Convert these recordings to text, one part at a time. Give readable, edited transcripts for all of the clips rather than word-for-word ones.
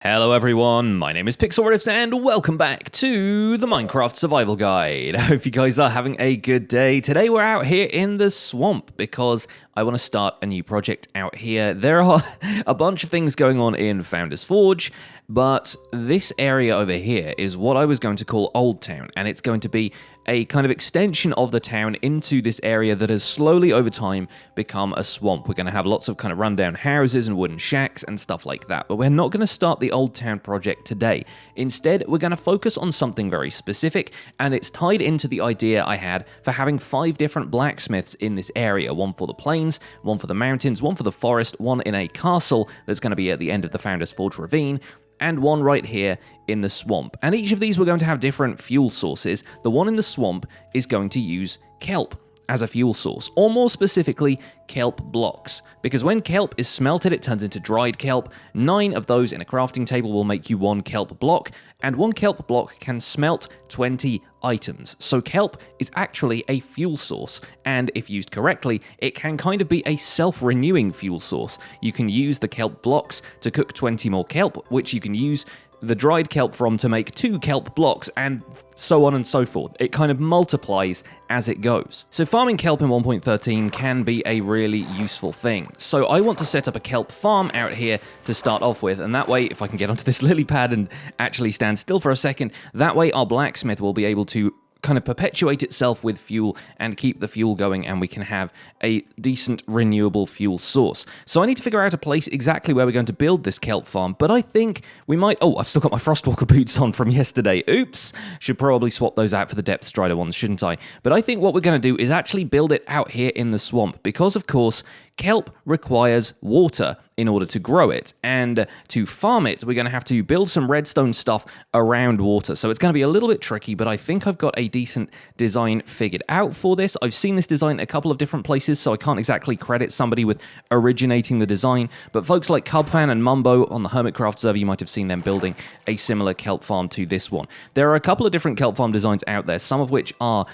Hello everyone, my name is Pixlriffs and welcome back to the Minecraft Survival Guide. I hope you guys are having a good day. Today we're out here in the swamp because I want to start a new project out here. There are a bunch of things going on in Founder's Forge, but this area over here is what I was going to call Old Town, and it's going to be a kind of extension of the town into this area that has slowly over time become a swamp. We're going to have lots of kind of rundown houses and wooden shacks and stuff like that, but we're not going to start the Old Town project today. Instead, we're going to focus on something very specific, and it's tied into the idea I had for having 5 different blacksmiths in this area. One for the plains, one for the mountains, one for the forest, one in a castle that's going to be at the end of the Founder's Forge ravine, and one right here in the swamp. And each of these we're going to have different fuel sources. The one in the swamp is going to use kelp as a fuel source, or more specifically, kelp blocks. Because when kelp is smelted, it turns into dried kelp. 9 of those in a crafting table will make you 1 kelp block, and 1 kelp block can smelt 20 items. So kelp is actually a fuel source, and if used correctly, it can kind of be a self-renewing fuel source. You can use the kelp blocks to cook 20 more kelp, which you can use the dried kelp from to make 2 kelp blocks, and so on and so forth. It kind of multiplies as it goes. So farming kelp in 1.13 can be a really useful thing. So I want to set up a kelp farm out here to start off with, and that way, if I can get onto this lily pad and actually stand still for a second, that way our blacksmith will be able to kind of perpetuate itself with fuel and keep the fuel going, and we can have a decent renewable fuel source. So I need to figure out a place exactly where we're going to build this kelp farm, but I think we might... Oh, I've still got my Frostwalker boots on from yesterday. Oops! Should probably swap those out for the Depth Strider ones, shouldn't I? But I think what we're going to do is actually build it out here in the swamp, because of course, kelp requires water in order to grow it, and to farm it, we're going to have to build some redstone stuff around water. So it's going to be a little bit tricky, but I think I've got a decent design figured out for this. I've seen this design a couple of different places, so I can't exactly credit somebody with originating the design, but folks like Cubfan and Mumbo on the Hermitcraft server, you might have seen them building a similar kelp farm to this one. There are a couple of different kelp farm designs out there, some of which are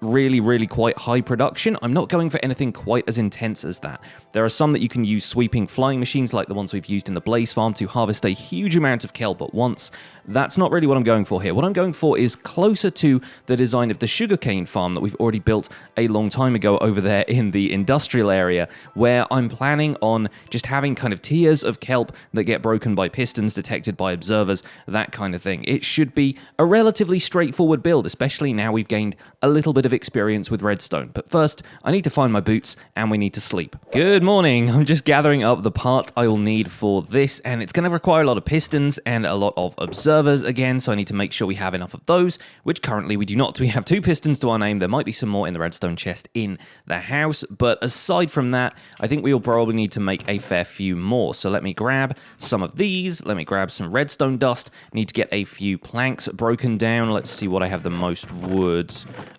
really quite high production. I'm not going for anything quite as intense as that. There are some that you can use sweeping flying machines like the ones we've used in the Blaze farm to harvest a huge amount of kelp at once. That's not really what I'm going for here. What I'm going for is closer to the design of the sugarcane farm that we've already built a long time ago over there in the industrial area, where I'm planning on just having kind of tiers of kelp that get broken by pistons detected by observers, that kind of thing. It should be a relatively straightforward build, especially now we've gained a little bit of experience with redstone. But first, I need to find my boots and we need to sleep. Good morning. I'm just gathering up the parts I will need for this, and it's going to require a lot of pistons and a lot of observers again, so I need to make sure we have enough of those, which currently we do not. We have 2 pistons to our name. There might be some more in the redstone chest in the house, but aside from that, I think we'll probably need to make a fair few more. So let me grab some of these. Let me grab some redstone dust. Need to get a few planks broken down. Let's see what I have the most wood.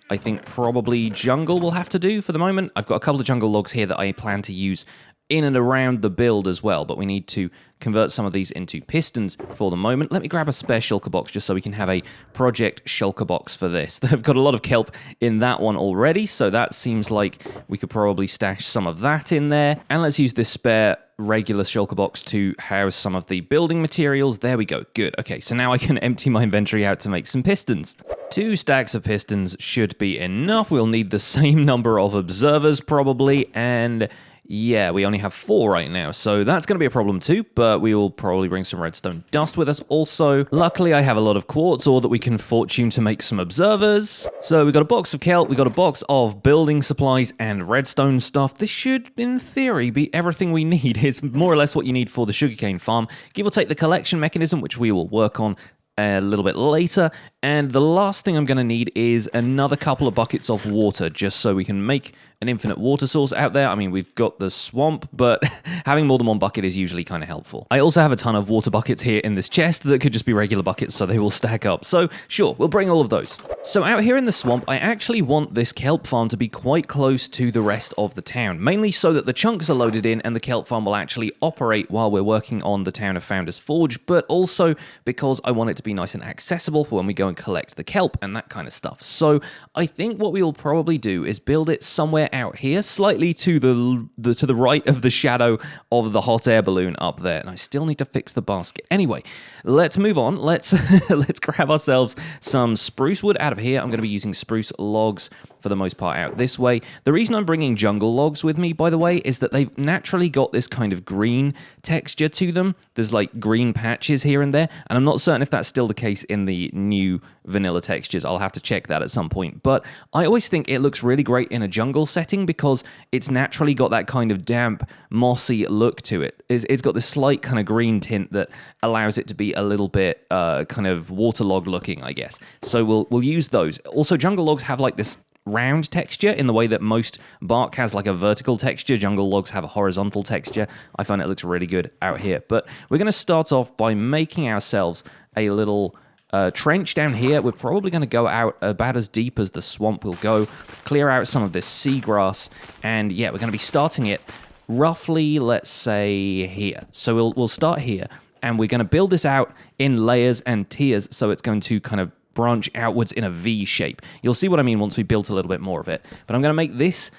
I think probably jungle will have to do for the moment. I've got a couple of jungle logs here that I plan to use in and around the build as well, but we need to convert some of these into pistons for the moment. Let me grab a spare shulker box just so we can have a project shulker box for this. They've got a lot of kelp in that one already, so that seems like we could probably stash some of that in there. And let's use this spare regular shulker box to house some of the building materials. There we go. Good. Okay, so now I can empty my inventory out to make some pistons. 2 stacks of pistons should be enough. We'll need the same number of observers probably, and yeah, we only have 4 right now, so that's going to be a problem too, but we will probably bring some redstone dust with us also. Luckily, I have a lot of quartz ore that we can fortune to make some observers. So we got a box of kelp, we got a box of building supplies and redstone stuff. This should, in theory, be everything we need. It's more or less what you need for the sugarcane farm. Give or take the collection mechanism, which we will work on a little bit later, and the last thing I'm going to need is another couple of buckets of water, just so we can make an infinite water source out there. I mean, we've got the swamp, but having more than 1 bucket is usually kind of helpful. I also have a ton of water buckets here in this chest that could just be regular buckets, so they will stack up. So sure, we'll bring all of those. So out here in the swamp, I actually want this kelp farm to be quite close to the rest of the town, mainly so that the chunks are loaded in and the kelp farm will actually operate while we're working on the town of Founder's Forge, but also because I want it to be nice and accessible for when we go and collect the kelp and that kind of stuff. So I think what we will probably do is build it somewhere out here, slightly to the right of the shadow of the hot air balloon up there. And I still need to fix the basket. Anyway, let's move on. Let's let's grab ourselves some spruce wood out of here. I'm going to be using spruce logs for the most part out this way. The reason I'm bringing jungle logs with me, by the way, is that they've naturally got this kind of green texture to them. There's like green patches here and there, and I'm not certain if that's still the case in the new vanilla textures. I'll have to check that at some point, but I always think it looks really great in a jungle setting because it's naturally got that kind of damp, mossy look to it. It's got this slight kind of green tint that allows it to be a little bit kind of waterlogged looking, I guess. So we'll use those. Also, jungle logs have like this round texture in the way that most bark has like a vertical texture. Jungle logs have a horizontal texture. I find it looks really good out here. But we're going to start off by making ourselves a little trench down here. We're probably going to go out about as deep as the swamp will go, clear out some of this seagrass, and yeah, we're going to be starting it roughly, let's say, here. So we'll start here, and we're going to build this out in layers and tiers, so it's going to kind of branch outwards in a V shape. You'll see what I mean once we build a little bit more of it. But I'm going to make this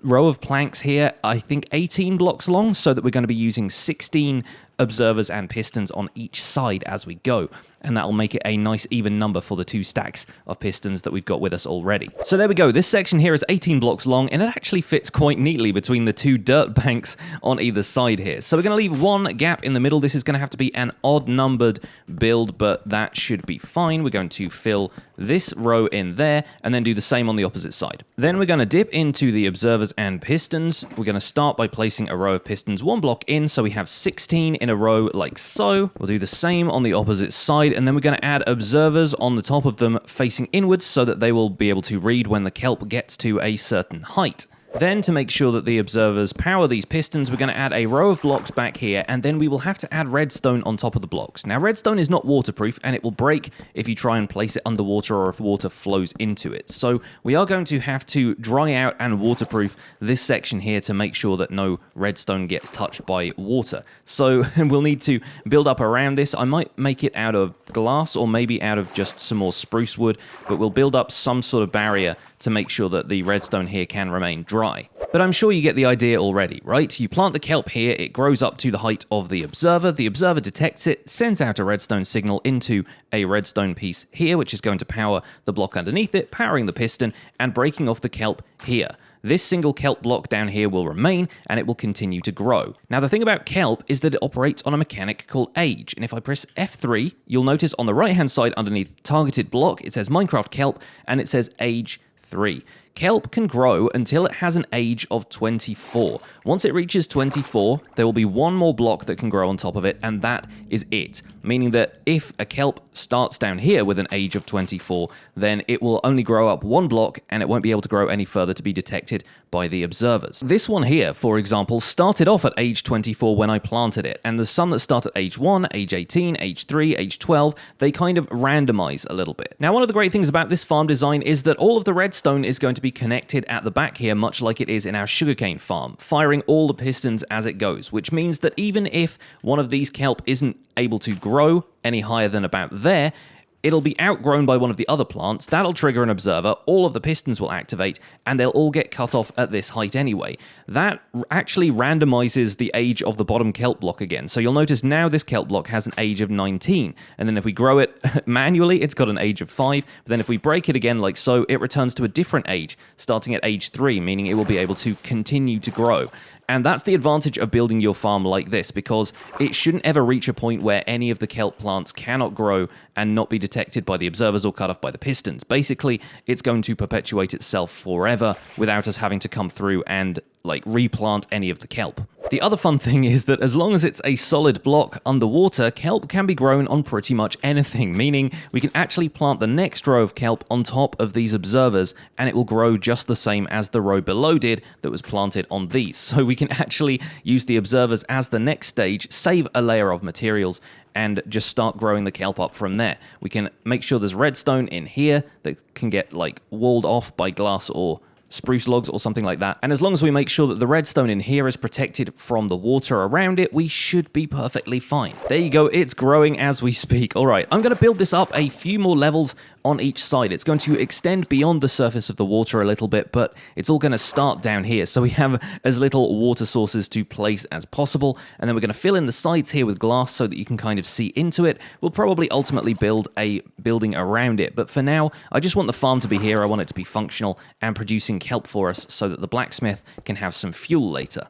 row of planks here, I think 18 blocks long, so that we're going to be using 16 observers and pistons on each side as we go. And that'll make it a nice even number for the 2 stacks of pistons that we've got with us already. So there we go. This section here is 18 blocks long, and it actually fits quite neatly between the 2 dirt banks on either side here. So we're going to leave one gap in the middle. This is going to have to be an odd-numbered build, but that should be fine. We're going to fill this row in there, and then do the same on the opposite side. Then we're going to dip into the observers and pistons. We're going to start by placing a row of pistons 1 block in, so we have 16 in a row like so. We'll do the same on the opposite side, and then we're going to add observers on the top of them facing inwards so that they will be able to read when the kelp gets to a certain height. Then, to make sure that the observers power these pistons, we're going to add a row of blocks back here, and then we will have to add redstone on top of the blocks. Now, redstone is not waterproof, and it will break if you try and place it underwater or if water flows into it. So we are going to have to dry out and waterproof this section here to make sure that no redstone gets touched by water. So we'll need to build up around this. I might make it out of glass or maybe out of just some more spruce wood, but we'll build up some sort of barrier to make sure that the redstone here can remain dry. But I'm sure you get the idea already, right? You plant the kelp here, it grows up to the height of the observer detects it, sends out a redstone signal into a redstone piece here, which is going to power the block underneath it, powering the piston, and breaking off the kelp here. This single kelp block down here will remain, and it will continue to grow. Now, the thing about kelp is that it operates on a mechanic called age, and if I press F3, you'll notice on the right-hand side underneath targeted block, it says Minecraft kelp, and it says age 3. Kelp can grow until it has an age of 24. Once it reaches 24, there will be one more block that can grow on top of it, and that is it. Meaning that if a kelp starts down here with an age of 24, then it will only grow up one block, and it won't be able to grow any further to be detected by the observers. This one here, for example, started off at age 24 when I planted it, and there's some that start at age 1, age 18, age 3, age 12. They kind of randomize a little bit. Now, one of the great things about this farm design is that all of the redstone is going to be connected at the back here, much like it is in our sugarcane farm, firing all the pistons as it goes, which means that even if one of these kelp isn't able to grow any higher than about there, it'll be outgrown by one of the other plants. That'll trigger an observer, all of the pistons will activate, and they'll all get cut off at this height anyway. That actually randomizes the age of the bottom kelp block again. So you'll notice now this kelp block has an age of 19, and then if we grow it manually, it's got an age of 5, but then if we break it again like so, it returns to a different age, starting at age 3, meaning it will be able to continue to grow. And that's the advantage of building your farm like this, because it shouldn't ever reach a point where any of the kelp plants cannot grow and not be detected by the observers or cut off by the pistons. Basically, it's going to perpetuate itself forever without us having to come through and replant any of the kelp. The other fun thing is that as long as it's a solid block underwater, kelp can be grown on pretty much anything, meaning we can actually plant the next row of kelp on top of these observers, and it will grow just the same as the row below did that was planted on these. So we can actually use the observers as the next stage, save a layer of materials, and just start growing the kelp up from there. We can make sure there's redstone in here that can get walled off by glass or spruce logs or something like that. And as long as we make sure that the redstone in here is protected from the water around it, we should be perfectly fine. There you go, it's growing as we speak. All right, I'm going to build this up a few more levels on each side. It's going to extend beyond the surface of the water a little bit, but it's all going to start down here. So we have as little water sources to place as possible, and then we're going to fill in the sides here with glass so that you can kind of see into it. We'll probably ultimately build a building around it, but for now, I just want the farm to be here. I want it to be functional and producing kelp for us so that the blacksmith can have some fuel later.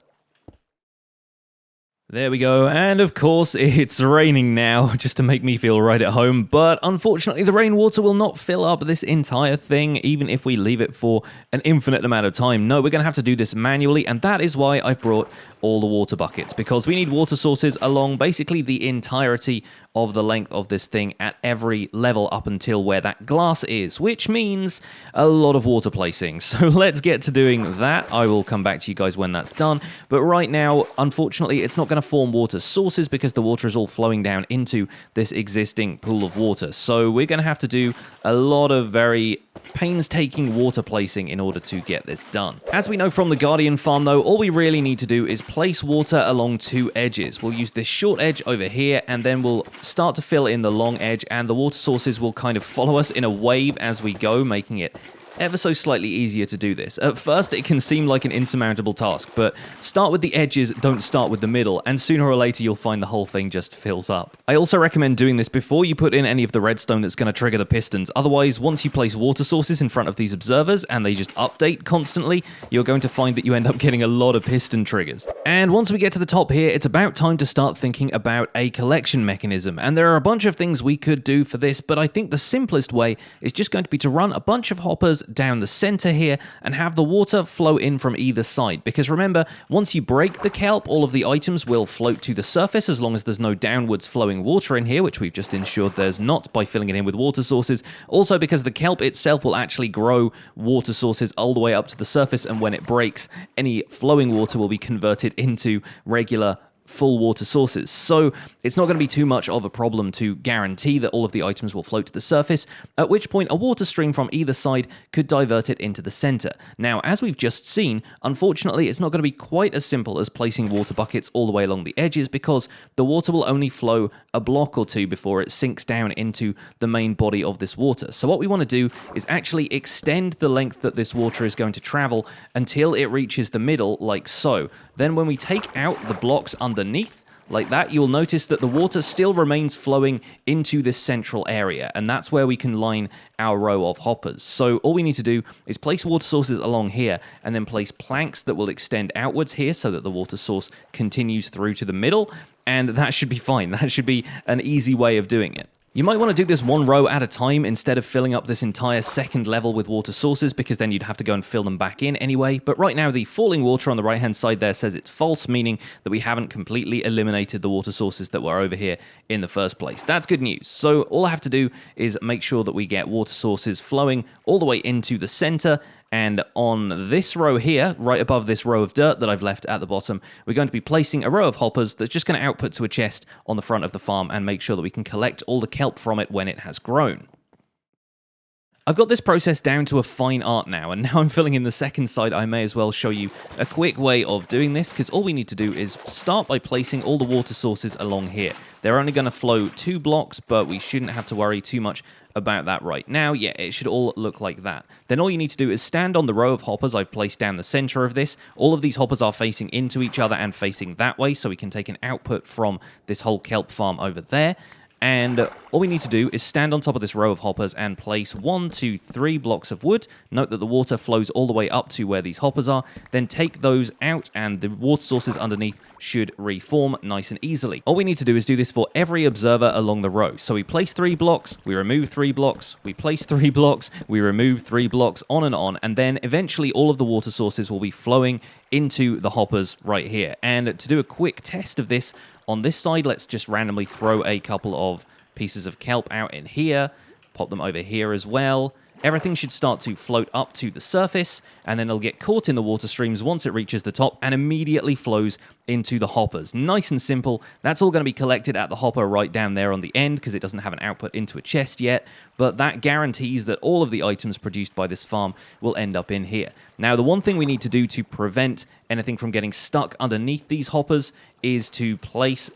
There we go, and of course it's raining now, just to make me feel right at home, but unfortunately the rainwater will not fill up this entire thing, even if we leave it for an infinite amount of time. No, we're going to have to do this manually, and that is why I've brought all the water buckets, because we need water sources along basically the entirety of the length of this thing at every level up until where that glass is, which means a lot of water placing. So let's get to doing that. I will come back to you guys when that's done, but right now, unfortunately, it's not going to form water sources because the water is all flowing down into this existing pool of water. So we're going to have to do a lot of very painstaking water placing in order to get this done. As we know from the Guardian farm though, all we really need to do is place water along two edges. We'll use this short edge over here, and then we'll start to fill in the long edge, and the water sources will kind of follow us in a wave as we go, making it ever so slightly easier to do this. At first, it can seem like an insurmountable task, but start with the edges, don't start with the middle, and sooner or later you'll find the whole thing just fills up. I also recommend doing this before you put in any of the redstone that's going to trigger the pistons. Otherwise, once you place water sources in front of these observers and they just update constantly, you're going to find that you end up getting a lot of piston triggers. And once we get to the top here, it's about time to start thinking about a collection mechanism. And there are a bunch of things we could do for this, but I think the simplest way is just going to be to run a bunch of hoppers down the center here and have the water flow in from either side, because remember, once you break the kelp, all of the items will float to the surface as long as there's no downwards flowing water in here, which we've just ensured there's not by filling it in with water sources. Also, because the kelp itself will actually grow water sources all the way up to the surface, and when it breaks, any flowing water will be converted into regular full water sources. So it's not going to be too much of a problem to guarantee that all of the items will float to the surface, at which point a water stream from either side could divert it into the center. Now, as we've just seen, unfortunately, it's not going to be quite as simple as placing water buckets all the way along the edges, because the water will only flow a block or two before it sinks down into the main body of this water. So what we want to do is actually extend the length that this water is going to travel until it reaches the middle, like so. Then when we take out the blocks underneath, like that, you'll notice that the water still remains flowing into this central area, and that's where we can line our row of hoppers. So all we need to do is place water sources along here, and then place planks that will extend outwards here so that the water source continues through to the middle, and that should be fine. That should be an easy way of doing it. You might want to do this one row at a time instead of filling up this entire second level with water sources, because then you'd have to go and fill them back in anyway. But right now, the falling water on the right-hand side there says it's false, meaning that we haven't completely eliminated the water sources that were over here in the first place. That's good news. So all I have to do is make sure that we get water sources flowing all the way into the center. And on this row here, right above this row of dirt that I've left at the bottom, we're going to be placing a row of hoppers that's just going to output to a chest on the front of the farm and make sure that we can collect all the kelp from it when it has grown. I've got this process down to a fine art now, and now I'm filling in the second side. I may as well show you a quick way of doing this, because all we need to do is start by placing all the water sources along here. They're only going to flow 2 blocks, but we shouldn't have to worry too much about that right now. Yeah, it should all look like that. Then all you need to do is stand on the row of hoppers I've placed down the center of this. All of these hoppers are facing into each other and facing that way, so we can take an output from this whole kelp farm over there. And all we need to do is stand on top of this row of hoppers and place 1, 2, 3 blocks of wood. Note that the water flows all the way up to where these hoppers are. Then take those out, and the water sources underneath should reform nice and easily. All we need to do is do this for every observer along the row. So we place 3 blocks, we remove 3 blocks, we place 3 blocks, we remove 3 blocks, on, and then eventually all of the water sources will be flowing into the hoppers right here. And to do a quick test of this, on this side, let's just randomly throw a couple of pieces of kelp out in here, pop them over here as well, everything should start to float up to the surface, and then it'll get caught in the water streams once it reaches the top and immediately flows into the hoppers. Nice and simple. That's all going to be collected at the hopper right down there on the end because it doesn't have an output into a chest yet, but that guarantees that all of the items produced by this farm will end up in here. Now, the one thing we need to do to prevent anything from getting stuck underneath these hoppers is to place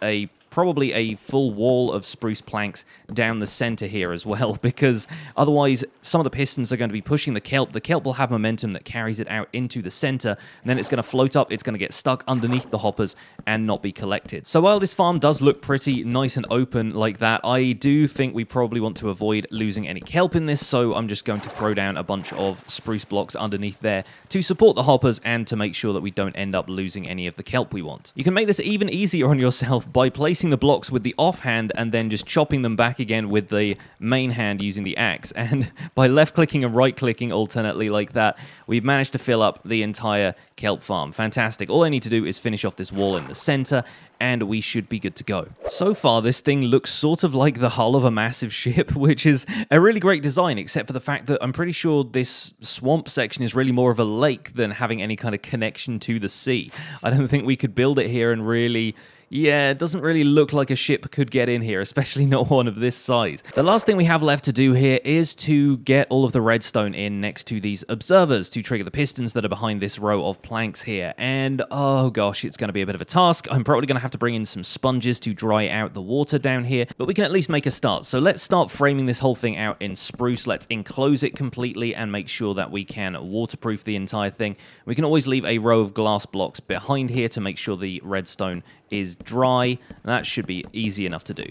probably a full wall of spruce planks down the center here as well, because otherwise some of the pistons are going to be pushing the kelp. The kelp will have momentum that carries it out into the center, and then it's going to float up, it's going to get stuck underneath the hoppers and not be collected. So while this farm does look pretty nice and open like that, I do think we probably want to avoid losing any kelp in this, so I'm just going to throw down a bunch of spruce blocks underneath there to support the hoppers and to make sure that we don't end up losing any of the kelp we want. You can make this even easier on yourself by placing the blocks with the offhand and then just chopping them back again with the main hand using the axe. And by left-clicking and right-clicking alternately like that, we've managed to fill up the entire kelp farm. Fantastic. All I need to do is finish off this wall in the center, and we should be good to go. So far, this thing looks sort of like the hull of a massive ship, which is a really great design, except for the fact that I'm pretty sure this swamp section is really more of a lake than having any kind of connection to the sea. I don't think we could build it here and really... Yeah, it doesn't really look like a ship could get in here, especially not one of this size. The last thing we have left to do here is to get all of the redstone in next to these observers to trigger the pistons that are behind this row of planks here. And, oh gosh, it's going to be a bit of a task. I'm probably going to have to bring in some sponges to dry out the water down here, but we can at least make a start. So let's start framing this whole thing out in spruce. Let's enclose it completely and make sure that we can waterproof the entire thing. We can always leave a row of glass blocks behind here to make sure the redstone is dry. That should be easy enough to do.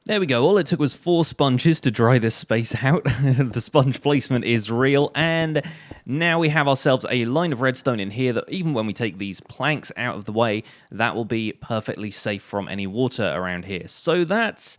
There we go. All it took was 4 sponges to dry this space out. The sponge placement is real, and now we have ourselves a line of redstone in here that even when we take these planks out of the way, that will be perfectly safe from any water around here. So that's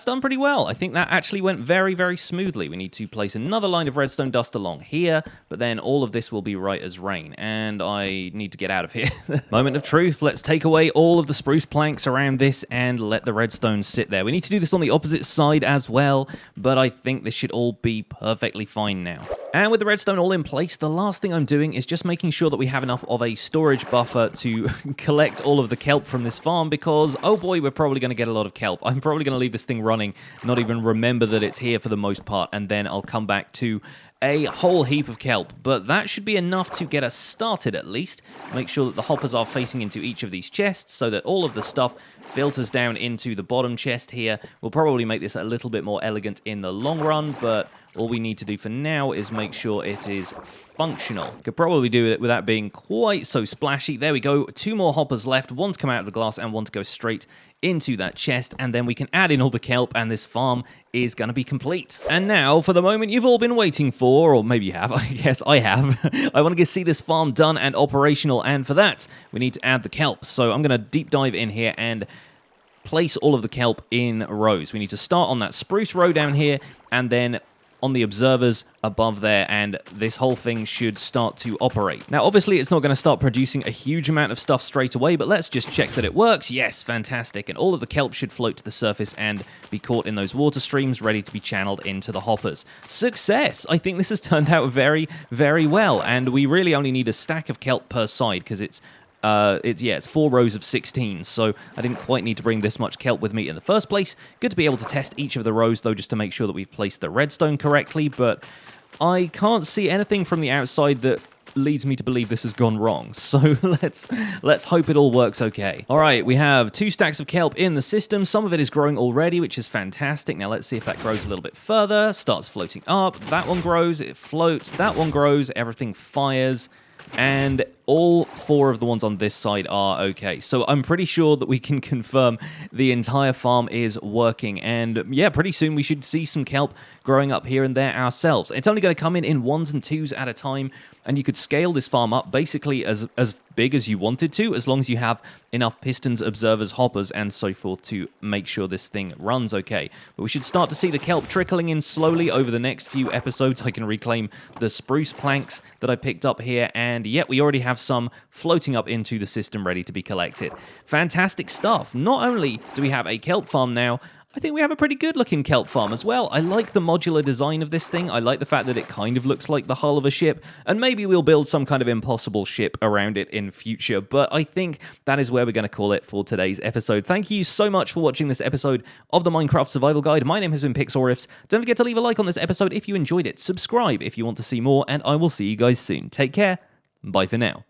done pretty well. I think that actually went very, very smoothly. We need to place another line of redstone dust along here, but then all of this will be right as rain, and I need to get out of here. Moment of truth. Let's take away all of the spruce planks around this and let the redstone sit there. We need to do this on the opposite side as well, but I think this should all be perfectly fine now. And with the redstone all in place, the last thing I'm doing is just making sure that we have enough of a storage buffer to collect all of the kelp from this farm, because, oh boy, we're probably going to get a lot of kelp. I'm probably going to leave this thing running, not even remember that it's here for the most part, and then I'll come back to a whole heap of kelp, but that should be enough to get us started at least. Make sure that the hoppers are facing into each of these chests so that all of the stuff filters down into the bottom chest here. We'll probably make this a little bit more elegant in the long run, but all we need to do for now is make sure it is functional. Could probably do it without being quite so splashy. There we go. 2 more hoppers left. One to come out of the glass and one to go straight into that chest, and then we can add in all the kelp and this farm is going to be complete. And now for the moment you've all been waiting for, or maybe you have, I guess I have. I want to see this farm done and operational, and for that we need to add the kelp. So I'm going to deep dive in here and place all of the kelp in rows. We need to start on that spruce row down here and then on the observers above there, and this whole thing should start to operate. Now, obviously, it's not going to start producing a huge amount of stuff straight away, but let's just check that it works. Yes, fantastic. And all of the kelp should float to the surface and be caught in those water streams, ready to be channeled into the hoppers. Success! I think this has turned out very, very well, and we really only need a stack of kelp per side, because it's 4 rows of 16, so I didn't quite need to bring this much kelp with me in the first place. Good to be able to test each of the rows, though, just to make sure that we've placed the redstone correctly, but I can't see anything from the outside that leads me to believe this has gone wrong, so let's hope it all works okay. All right, we have 2 stacks of kelp in the system. Some of it is growing already, which is fantastic. Now let's see if that grows a little bit further. Starts floating up. That one grows. It floats. That one grows. Everything fires. And all 4 of the ones on this side are okay. So I'm pretty sure that we can confirm the entire farm is working. And yeah, pretty soon we should see some kelp growing up here and there ourselves. It's only going to come in 1s and 2s at a time, and you could scale this farm up basically as big as you wanted to, as long as you have enough pistons, observers, hoppers, and so forth to make sure this thing runs okay. But we should start to see the kelp trickling in slowly over the next few episodes. I can reclaim the spruce planks that I picked up here, and yet we already have some floating up into the system ready to be collected. Fantastic stuff. Not only do we have a kelp farm now, I think we have a pretty good looking kelp farm as well. I like the modular design of this thing. I like the fact that it kind of looks like the hull of a ship, and maybe we'll build some kind of impossible ship around it in future, but I think that is where we're going to call it for today's episode. Thank you so much for watching this episode of the Minecraft Survival Guide. My name has been Pixlriffs. Don't forget to leave a like on this episode if you enjoyed it, subscribe if you want to see more, and I will see you guys soon. Take care. Bye for now.